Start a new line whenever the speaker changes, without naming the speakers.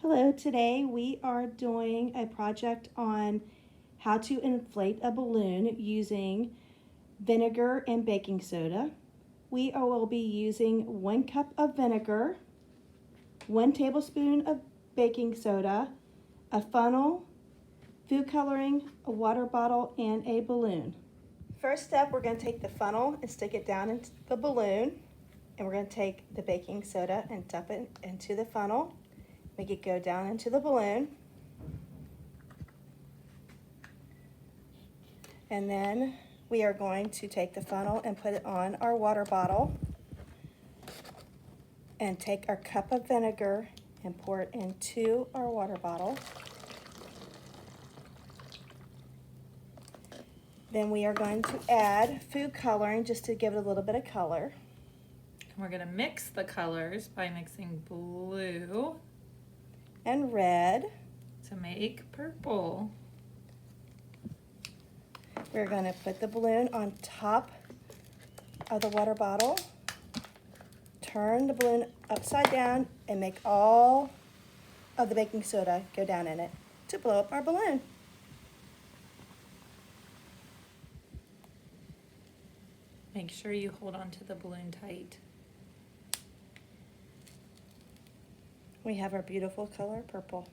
Hello, today we are doing a project on how to inflate a balloon using vinegar and baking soda. We will be using 1 cup of vinegar, 1 tablespoon of baking soda, a funnel, food coloring, a water bottle, and a balloon. First step, we're going to take the funnel and stick it down into the balloon, and we're going to take the baking soda and dump it into the funnel. Make it go down into the balloon. And then we are going to take the funnel and put it on our water bottle and take our cup of vinegar and pour it into our water bottle. Then we are going to add food coloring just to give it a little bit of color.
And we're going to mix the colors by mixing blue
and red
to make purple.
We're going to put the balloon on top of the water bottle, turn the balloon upside down, and make all of the baking soda go down in it to blow up our balloon.
Make sure you hold on to the balloon tight.
We have our beautiful color purple.